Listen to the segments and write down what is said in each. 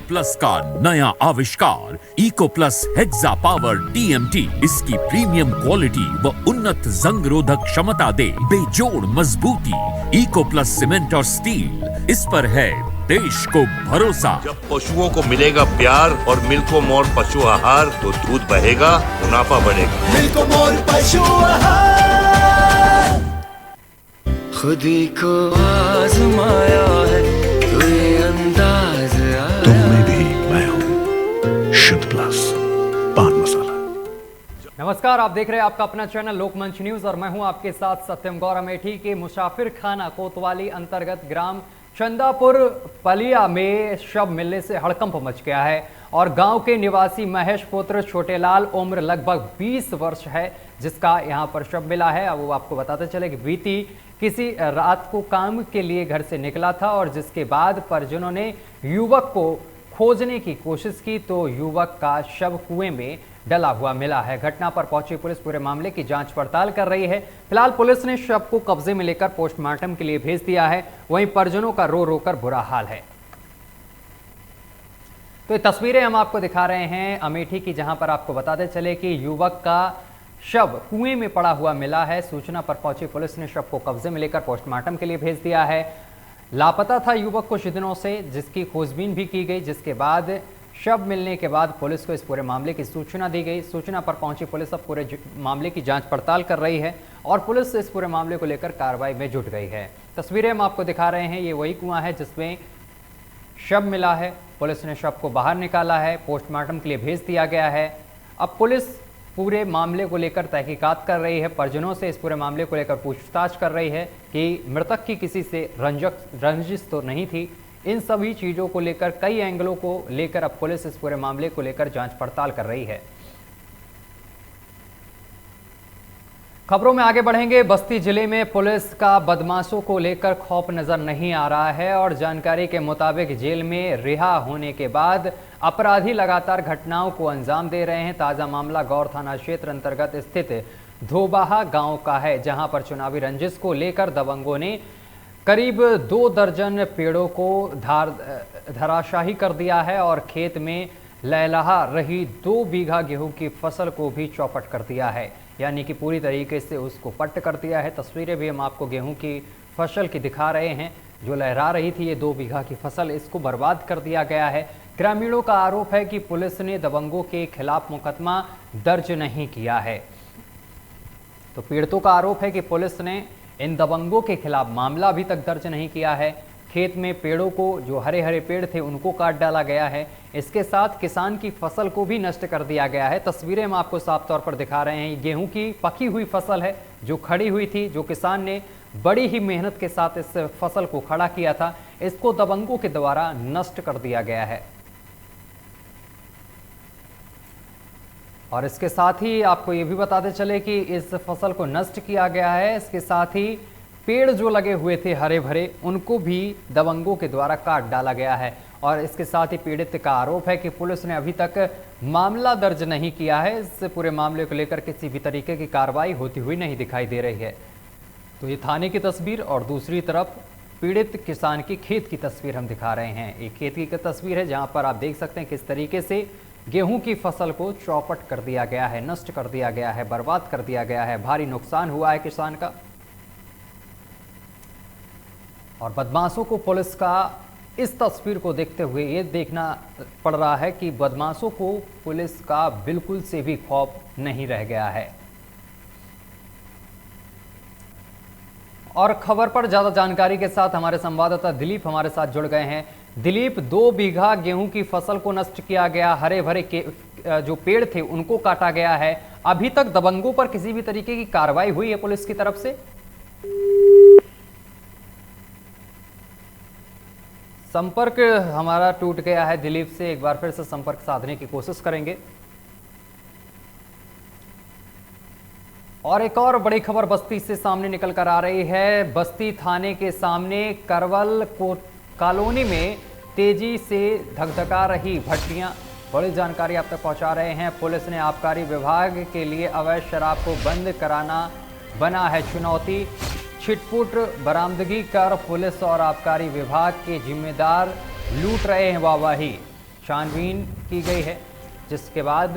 Plus का नया आविष्कार eco plus hexa power TMT इसकी प्रीमियम क्वालिटी व उन्नत जंग रोधक क्षमता दे बेजोड़ मजबूती। इको प्लस सीमेंट और स्टील, इस पर है देश को भरोसा। जब पशुओं को मिलेगा प्यार और मिल्को मोर पशु आहार तो दूध बहेगा, मुनाफा बढ़ेगा। मिल्को मोर पशु आहार। खुदी को आजमाया है तो ये अंदाज आया। तुम में भी मैं हूं शुद्ध प्लस पान मसाला। नमस्कार, आप देख रहे हैं आपका अपना चैनल लोकमंच न्यूज और मैं हूं आपके साथ सत्यम गौर। अमेठी के मुसाफिर खाना कोतवाली अंतर्गत ग्राम चंदापुर पलिया में शव मिलने से हड़कंप मच गया है और गांव के निवासी महेश पुत्र छोटेलाल उम्र लगभग 20 वर्ष है जिसका यहां पर शव मिला है। अब वो आपको बताते चले कि बीती किसी रात को काम के लिए घर से निकला था और जिसके बाद परिजनों ने युवक को खोजने की कोशिश की तो युवक का शव कुएं में डला हुआ मिला है। घटना पर पहुंची पुलिस पूरे मामले की जांच पड़ताल कर रही है। फिलहाल पुलिस ने शव को कब्जे में लेकर पोस्टमार्टम के लिए भेज दिया है। वहीं परिजनों का रो रो कर बुरा हाल है। तो ये तस्वीरें हम आपको दिखा रहे हैं अमेठी की, जहां पर आपको बताते चले कि युवक का शव कुएं में पड़ा हुआ मिला है। सूचना पर पहुंची पुलिस ने शव को कब्जे में लेकर पोस्टमार्टम के लिए भेज दिया है। लापता था युवक कुछ दिनों से, जिसकी खोजबीन भी की गई, जिसके बाद शव मिलने के बाद पुलिस को इस पूरे मामले की सूचना दी गई। सूचना पर पहुंची पुलिस अब पूरे मामले की जांच पड़ताल कर रही है और पुलिस इस पूरे मामले को लेकर कार्रवाई में जुट गई है। तस्वीरें हम आपको दिखा रहे हैं, ये वही कुआं है जिसमें शव मिला है। पुलिस ने शव को बाहर निकाला है, पोस्टमार्टम के लिए भेज दिया गया है। अब पुलिस पूरे मामले को लेकर तहकीकात कर रही है, परिजनों से इस पूरे मामले को लेकर पूछताछ कर रही है कि मृतक की किसी से रंजिश तो नहीं थी। इन सभी चीज़ों को लेकर कई एंगलों को लेकर अब पुलिस इस पूरे मामले को लेकर जांच पड़ताल कर रही है। खबरों में आगे बढ़ेंगे। बस्ती जिले में पुलिस का बदमाशों को लेकर खौफ नजर नहीं आ रहा है और जानकारी के मुताबिक जेल में रिहा होने के बाद अपराधी लगातार घटनाओं को अंजाम दे रहे हैं। ताजा मामला गौर थाना क्षेत्र अंतर्गत स्थित धोबाहा गांव का है, जहां पर चुनावी रंजिश को लेकर दबंगों ने करीब 2 दर्जन पेड़ों को धराशाही कर दिया है और खेत में लहलहा रही 2 बीघा गेहूं की फसल को भी चौपट कर दिया है, यानी कि पूरी तरीके से उसको पट्ट कर दिया है। तस्वीरें भी हम आपको गेहूं की फसल की दिखा रहे हैं, जो लहरा रही थी ये 2 बीघा की फसल, इसको बर्बाद कर दिया गया है। ग्रामीणों का आरोप है कि पुलिस ने दबंगों के खिलाफ मुकदमा दर्ज नहीं किया है। तो पीड़ितों का आरोप है कि पुलिस ने इन दबंगों के खिलाफ मामला अभी तक दर्ज नहीं किया है। खेत में पेड़ों को, जो हरे हरे पेड़ थे, उनको काट डाला गया है। इसके साथ किसान की फसल को भी नष्ट कर दिया गया है। तस्वीरें हम आपको साफ तौर पर दिखा रहे हैं। गेहूं की पकी हुई फसल है जो खड़ी हुई थी, जो किसान ने बड़ी ही मेहनत के साथ इस फसल को खड़ा किया था, इसको दबंगों के द्वारा नष्ट कर दिया गया है। और इसके साथ ही आपको ये भी बताते चले कि इस फसल को नष्ट किया गया है। इसके साथ ही पेड़ जो लगे हुए थे हरे भरे, उनको भी दबंगों के द्वारा काट डाला गया है। और इसके साथ ही पीड़ित का आरोप है कि पुलिस ने अभी तक मामला दर्ज नहीं किया है। इस पूरे मामले को लेकर किसी भी तरीके की कार्रवाई होती हुई नहीं दिखाई दे रही है। तो ये थाने की तस्वीर और दूसरी तरफ पीड़ित किसान की खेत की तस्वीर हम दिखा रहे हैं। एक खेत की तस्वीर है जहाँ पर आप देख सकते हैं किस तरीके से गेहूं की फसल को चौपट कर दिया गया है, नष्ट कर दिया गया है, बर्बाद कर दिया गया है। भारी नुकसान हुआ है किसान का। और बदमाशों को पुलिस का इस तस्वीर को देखते हुए ये देखना पड़ रहा है कि बदमाशों को पुलिस का बिल्कुल से भी खौफ नहीं रह गया है। और खबर पर ज्यादा जानकारी के साथ हमारे संवाददाता दिलीप हमारे साथ जुड़ गए हैं। दिलीप, 2 बीघा गेहूं की फसल को नष्ट किया गया, हरे भरे के जो पेड़ थे उनको काटा गया है। अभी तक दबंगों पर किसी भी तरीके की कार्रवाई हुई है पुलिस की तरफ से? संपर्क हमारा टूट गया है दिलीप से, एक बार फिर से संपर्क साधने की कोशिश करेंगे। और एक और बड़ी खबर बस्ती से सामने निकल कर आ रही है। बस्ती थाने के सामने करवल कॉलोनी में तेजी से धकधका रही भट्टियां। बड़ी जानकारी आप तक पहुंचा रहे हैं। पुलिस ने आबकारी विभाग के लिए अवैध शराब को बंद कराना बना है चुनौती। छिटपुट बरामदगी कर पुलिस और आबकारी विभाग के जिम्मेदार लूट रहे हैं वाहवाही। छानबीन की गई है, जिसके बाद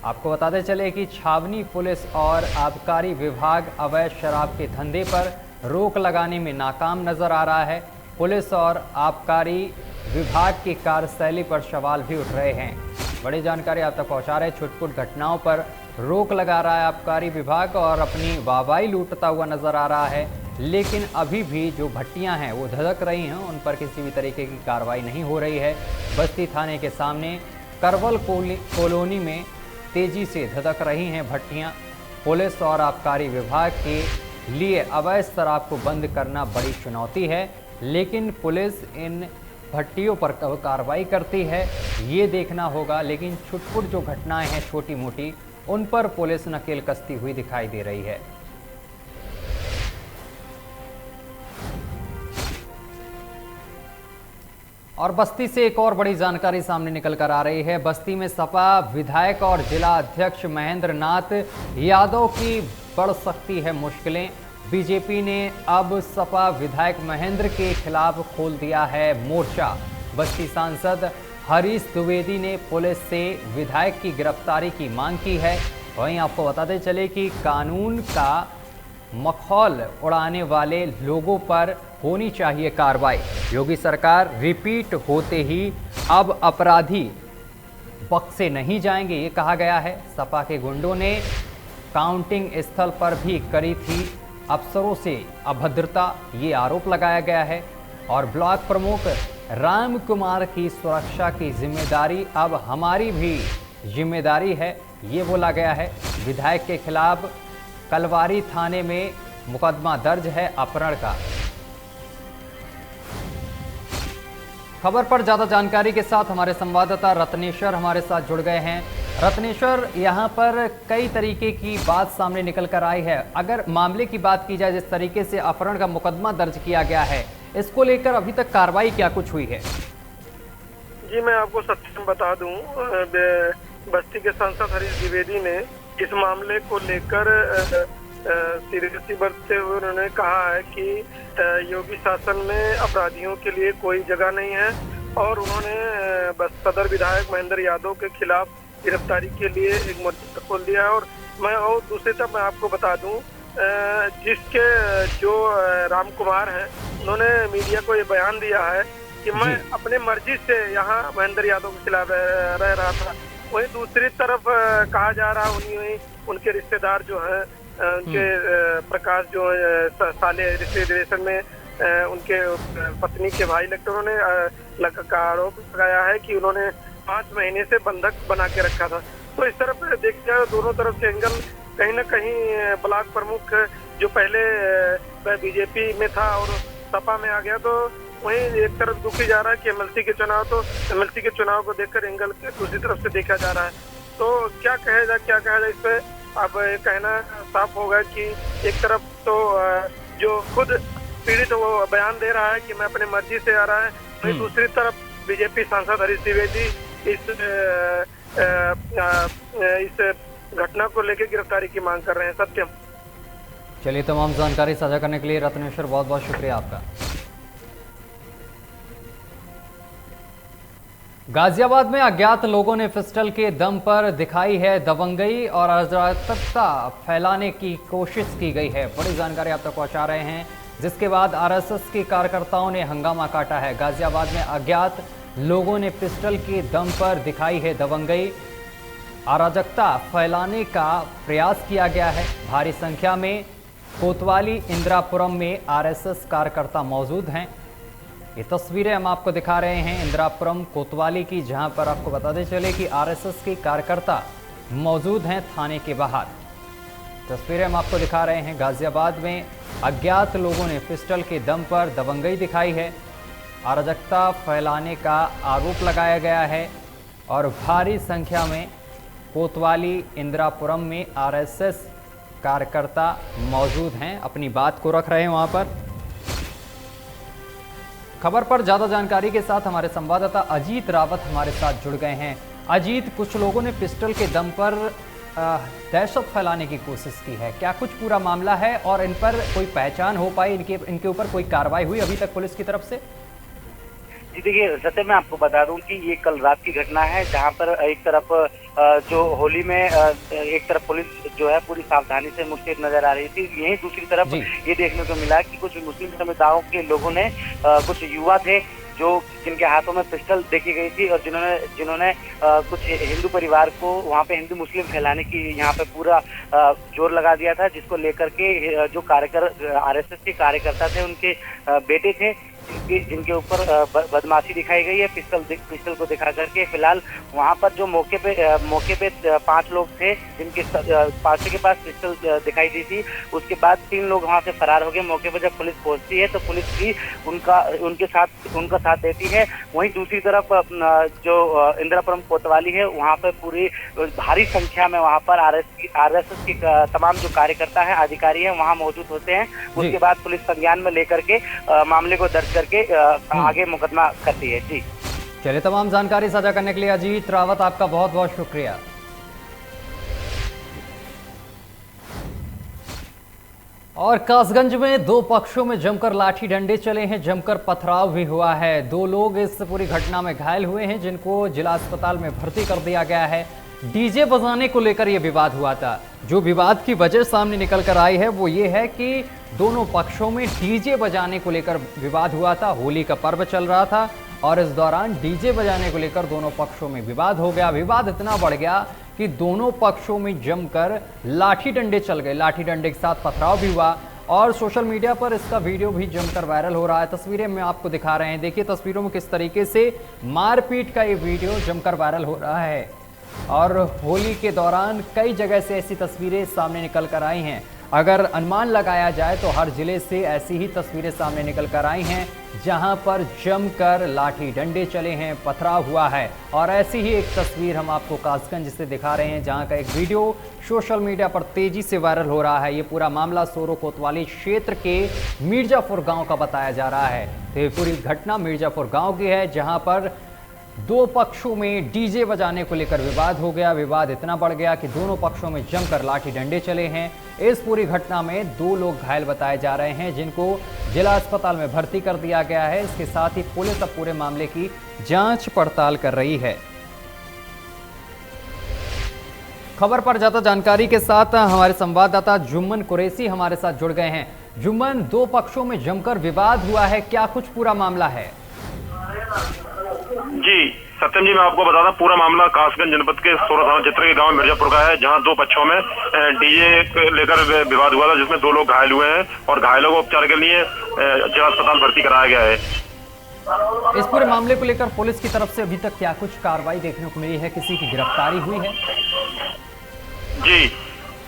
आपको बताते चले कि छावनी पुलिस और आबकारी विभाग अवैध शराब के धंधे पर रोक लगाने में नाकाम नजर आ रहा है। पुलिस और आबकारी विभाग की कार्यशैली पर सवाल भी उठ रहे हैं। बड़ी जानकारी आप तक पहुंचा रहे, छुटपुट घटनाओं पर रोक लगा रहा है आबकारी विभाग और अपनी वाहवाही लूटता हुआ नजर आ रहा है, लेकिन अभी भी जो भट्टियां हैं वो धधक रही हैं, उन पर किसी भी तरीके की कार्रवाई नहीं हो रही है। बस्ती थाने के सामने करवल कॉलोनी में तेजी से धधक रही हैं भट्टियां। पुलिस और आबकारी विभाग के लिए अवैध शराब को बंद करना बड़ी चुनौती है, लेकिन पुलिस इन भट्टियों पर कब कार्रवाई करती है ये देखना होगा। लेकिन छुटपुट जो घटनाएं हैं छोटी मोटी, उन पर पुलिस नकेल कसती हुई दिखाई दे रही है। और बस्ती से एक और बड़ी जानकारी सामने निकल कर आ रही है। बस्ती में सपा विधायक और जिला अध्यक्ष महेंद्र नाथ यादव की बढ़ सकती है मुश्किलें। बीजेपी ने अब सपा विधायक महेंद्र के खिलाफ खोल दिया है मोर्चा। बस्ती सांसद हरीश द्विवेदी ने पुलिस से विधायक की गिरफ्तारी की मांग की है। वहीं आपको बताते चले कि कानून का मखौल उड़ाने वाले लोगों पर होनी चाहिए कार्रवाई। योगी सरकार रिपीट होते ही अब अपराधी बख्शे नहीं जाएंगे, ये कहा गया है। सपा के गुंडों ने काउंटिंग स्थल पर भी करी थी अफसरों से अभद्रता, ये आरोप लगाया गया है। और ब्लॉक प्रमुख राम कुमार की सुरक्षा की जिम्मेदारी अब हमारी भी जिम्मेदारी है, ये बोला गया है। विधायक के खिलाफ कलवारी थाने में मुकदमा दर्ज है अपहरण का। खबर पर ज्यादा जानकारी के साथ हमारे संवाददाता रत्नेश्वर हमारे साथ जुड़ गए हैं। रत्नेश्वर, यहां पर कई तरीके की बात सामने निकल कर आई है। अगर मामले की बात की जाए, जिस तरीके से अपहरण का मुकदमा दर्ज किया गया है, इसको लेकर अभी तक कार्रवाई क्या कुछ हुई है? जी, मैं आपको सत्य बता दूं, बस्ती के सांसद हरीश द्विवेदी ने इस मामले को लेकर सीरियसली बरतते हुए उन्होंने कहा है कि योगी शासन में अपराधियों के लिए कोई जगह नहीं है और उन्होंने बस सदर विधायक महेंद्र यादव के खिलाफ गिरफ्तारी के लिए एक मोर्चा खोल दिया है। और दूसरी तरफ मैं आपको बता दूं, जिसके जो राम कुमार हैं, उन्होंने मीडिया को ये बयान दिया है कि मैं अपने मर्जी से यहाँ महेंद्र यादव के खिलाफ रह रहा था। वहीं दूसरी तरफ कहा जा रहा है उनके रिश्तेदार जो हैं, उनके प्रकाश जो साले रिलेशन में उनके पत्नी के भाई लगते, उन्होंने का आरोप लगाया है कि उन्होंने 5 महीने से बंधक बना के रखा था। तो इस तरफ देखते हैं दोनों तरफ से एंगल, कहीं ना कहीं ब्लॉक प्रमुख जो पहले बीजेपी में था और सपा में आ गया, तो वहीं एक तरफ दुखी जा रहा है कि एमएलसी के चुनाव को देखकर एंगल दूसरी तरफ से देखा जा रहा है। तो क्या कहा जाए इस पे? अब कहना साफ होगा कि एक तरफ तो जो खुद पीड़ित वो बयान दे रहा है कि मैं अपने मर्जी से आ रहा है, वहीं दूसरी तरफ बीजेपी सांसद हरीश द्विवेदी इस घटना को लेकर गिरफ्तारी की मांग कर रहे हैं। सत्यम, चलिए, तमाम जानकारी साझा करने के लिए रत्नेश्वर बहुत बहुत शुक्रिया आपका। गाजियाबाद में अज्ञात लोगों ने पिस्टल के दम पर दिखाई है दबंगई और अराजकता फैलाने की कोशिश की गई है। बड़ी जानकारी आप तक पहुंचा रहे हैं, जिसके बाद आरएसएस के कार्यकर्ताओं ने हंगामा काटा है। गाजियाबाद में अज्ञात लोगों ने पिस्टल के दम पर दिखाई है दबंगई, अराजकता फैलाने का प्रयास किया गया है। भारी संख्या में कोतवाली इंदिरापुरम में आरएसएस कार्यकर्ता मौजूद हैं। ये तस्वीरें हम आपको दिखा रहे हैं इंदिरापुरम कोतवाली की, जहां पर आपको बताते चले कि आरएसएस के कार्यकर्ता मौजूद हैं थाने के बाहर। तस्वीरें हम आपको दिखा रहे हैं। गाजियाबाद में अज्ञात लोगों ने पिस्टल के दम पर दबंगई दिखाई है, अराजकता फैलाने का आरोप लगाया गया है और भारी संख्या में कोतवाली इंदिरापुरम में आरएसएस कार्यकर्ता मौजूद हैं, अपनी बात को रख रहे हैं वहां पर। खबर पर ज्यादा जानकारी के साथ हमारे संवाददाता अजीत रावत हमारे साथ जुड़ गए हैं। अजीत, कुछ लोगों ने पिस्टल के दम पर दहशत फैलाने की कोशिश की है, क्या कुछ पूरा मामला है और इन पर कोई पहचान हो पाई, इनके ऊपर कोई कार्रवाई हुई अभी तक पुलिस की तरफ से? जी देखिए सत्य मैं आपको बता दूं कि ये कल रात की घटना है, जहां पर एक तरफ जो होली में एक तरफ पुलिस जो है पूरी सावधानी से मुस्तैद नजर आ रही थी, यहीं दूसरी तरफ ये देखने को मिला कि कुछ मुस्लिम समुदायों के लोगों ने कुछ युवा थे जो जिनके हाथों में पिस्टल देखी गई थी और जिन्होंने कुछ हिंदू परिवार को वहां पे हिंदू मुस्लिम फैलाने की यहाँ पे पूरा जोर लगा दिया था, जिसको लेकर के जो आरएसएस के कार्यकर्ता थे उनके बेटे थे जिनके ऊपर बदमाशी दिखाई गई है पिस्टल को दिखा करके। फिलहाल वहां पर जो मौके पे 5 लोग थे जिनके पांचों के पास पिस्टल दिखाई दी थी, उसके बाद 3 लोग वहां से फरार हो गए। मौके पर जब पुलिस पहुंचती है तो पुलिस भी उनका साथ देती है। वहीं दूसरी तरफ जो इंदिरापुरम कोतवाली है वहां पर पूरी भारी संख्या में वहां पर आरएसएस के तमाम जो कार्यकर्ता है अधिकारी है वहां मौजूद होते हैं। उसके बाद पुलिस संज्ञान में लेकर के मामले को दर्ज करके आगे मुकदमा करती है। जी चलिए, तमाम जानकारी साझा करने के लिए अजीत रावत आपका बहुत बहुत शुक्रिया। और कासगंज में 2 पक्षों में जमकर लाठी डंडे चले हैं, जमकर पथराव भी हुआ है। 2 लोग इस पूरी घटना में घायल हुए हैं जिनको जिला अस्पताल में भर्ती कर दिया गया है। डीजे बजाने को लेकर यह विवाद हुआ था। जो विवाद की वजह सामने निकल कर आई है वो ये है कि दोनों पक्षों में डीजे बजाने को लेकर विवाद हुआ था। होली का पर्व चल रहा था और इस दौरान डीजे बजाने को लेकर दोनों पक्षों में विवाद हो गया। विवाद इतना बढ़ गया कि दोनों पक्षों में जमकर लाठी डंडे चल गए। लाठी डंडे के साथ पथराव भी हुआ और सोशल मीडिया पर इसका वीडियो भी जमकर वायरल हो रहा है। तस्वीरें मैं आपको दिखा रहे हैं, देखिए तस्वीरों में किस तरीके से मारपीट का ये वीडियो जमकर वायरल हो रहा है। और होली के दौरान कई जगह से ऐसी तस्वीरें सामने निकल कर आई हैं। अगर अनुमान लगाया जाए तो हर जिले से ऐसी ही तस्वीरें सामने निकल कर आई हैं जहां पर जमकर लाठी डंडे चले हैं, पथराव हुआ है। और ऐसी ही एक तस्वीर हम आपको कासगंज से दिखा रहे हैं जहां का एक वीडियो सोशल मीडिया पर तेजी से वायरल हो रहा है। ये पूरा मामला सोरो कोतवाली क्षेत्र के मिर्जापुर गांव का बताया जा रहा है। तो ये पूरी घटना मिर्जापुर गांव की है जहां पर 2 पक्षों में डीजे बजाने को लेकर विवाद हो गया। विवाद इतना बढ़ गया कि दोनों पक्षों में जमकर लाठी डंडे चले हैं। इस पूरी घटना में 2 लोग घायल बताए जा रहे हैं जिनको जिला अस्पताल में भर्ती कर दिया गया है। इसके साथ ही पुलिस अब पूरे मामले की जांच पड़ताल कर रही है। खबर पर ज्यादा जानकारी के साथ हमारे संवाददाता जुम्मन कुरैशी हमारे साथ जुड़ गए हैं। जुम्मन, 2 पक्षों में जमकर विवाद हुआ है, क्या कुछ पूरा मामला है? जी सत्यम जी, मैं आपको बता दूं पूरा मामला कासगंज जनपद के सोरा थाना क्षेत्र के गांव मिर्जापुर का है, जहां 2 पक्षों में डीजे लेकर विवाद हुआ था जिसमें 2 लोग घायल हुए हैं और घायलों को उपचार के लिए जिला अस्पताल भर्ती कराया गया है। इस पूरे मामले को लेकर पुलिस की तरफ से अभी तक क्या कुछ कार्रवाई देखने को मिली है? किसी की गिरफ्तारी हुई है? जी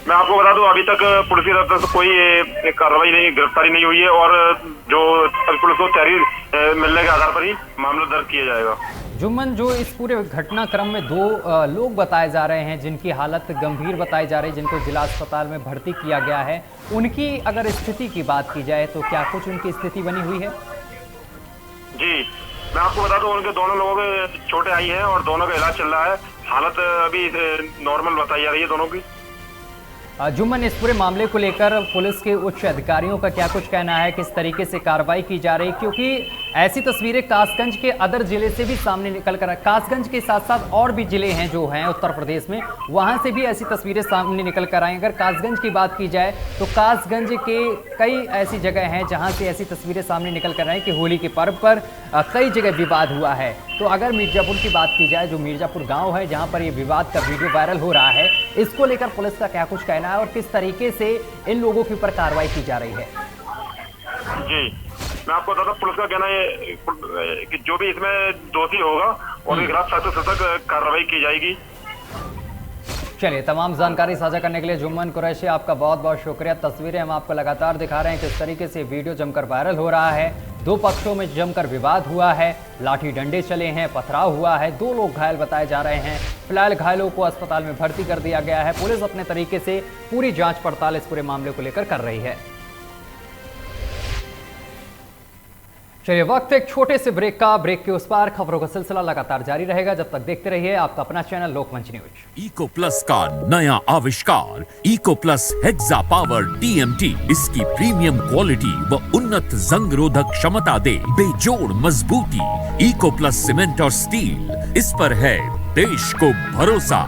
मैं आपको बता दूं अभी तक पुलिस की तरफ से कोई कार्रवाई नहीं, गिरफ्तारी नहीं हुई है और जो पुलिस को तहरीर मिलने के आधार पर ही मामला दर्ज किया जाएगा। जुम्मन, जो इस पूरे घटनाक्रम में 2 लोग बताए जा रहे हैं जिनकी हालत गंभीर बताई जा रही है, जिनको जिला अस्पताल में भर्ती किया गया है, उनकी अगर स्थिति की बात की जाए तो क्या कुछ उनकी स्थिति बनी हुई है? जी मैं आपको बता दूं उनके दोनों लोगों के चोटें आई हैं और दोनों का इलाज चल रहा है। हालत अभी नॉर्मल बताई जा रही है दोनों की। जुम्मन, इस पूरे मामले को लेकर पुलिस के उच्च अधिकारियों का क्या कुछ कहना है? किस तरीके से कार्रवाई की जा रही है? क्योंकि ऐसी तस्वीरें कासगंज के अदर जिले से भी सामने निकल कर, कासगंज के साथ साथ और भी जिले हैं जो हैं उत्तर प्रदेश में, वहां से भी ऐसी तस्वीरें सामने निकल कर आई। अगर कासगंज की बात की जाए तो कासगंज के कई ऐसी जगह हैं जहां से ऐसी तस्वीरें सामने निकल कर आई कि होली के पर्व पर कई जगह विवाद हुआ है। तो अगर मिर्जापुर की बात की जाए, जो मिर्जापुर गाँव है जहाँ पर ये विवाद का वीडियो वायरल हो रहा है, इसको लेकर पुलिस का क्या कुछ कहना है और किस तरीके से इन लोगों के ऊपर कार्रवाई की जा रही है? जी मैं आपको बताता पुलिस का कहना है कि जो भी इसमें दोषी होगा और उसके खिलाफ सख्त से सख्त कार्रवाई की जाएगी। चलिए, तमाम जानकारी साझा करने के लिए जुम्मन कुरैशी आपका बहुत बहुत शुक्रिया। तस्वीरें हम आपको लगातार दिखा रहे हैं किस तरीके से वीडियो जमकर वायरल हो रहा है। 2 पक्षों में जमकर विवाद हुआ है, लाठी डंडे चले हैं, पथराव हुआ है, 2 लोग घायल बताए जा रहे हैं। फिलहाल घायलों को अस्पताल में भर्ती कर दिया गया है। पुलिस अपने तरीके से पूरी जांच पड़ताल इस पूरे मामले को लेकर कर रही है। चलिए वक्त एक छोटे से ब्रेक का। ब्रेक के उस पार खबरों का सिलसिला लगातार जारी रहेगा। जब तक देखते रहिए आपका अपना channel Lokmanch news. Eco plus का नया आविष्कार eco plus hexa power TMT इसकी प्रीमियम क्वालिटी व उन्नत जंग रोधक क्षमता दे बेजोड़ मजबूती। इको प्लस सीमेंट और स्टील, इस पर है देश को भरोसा।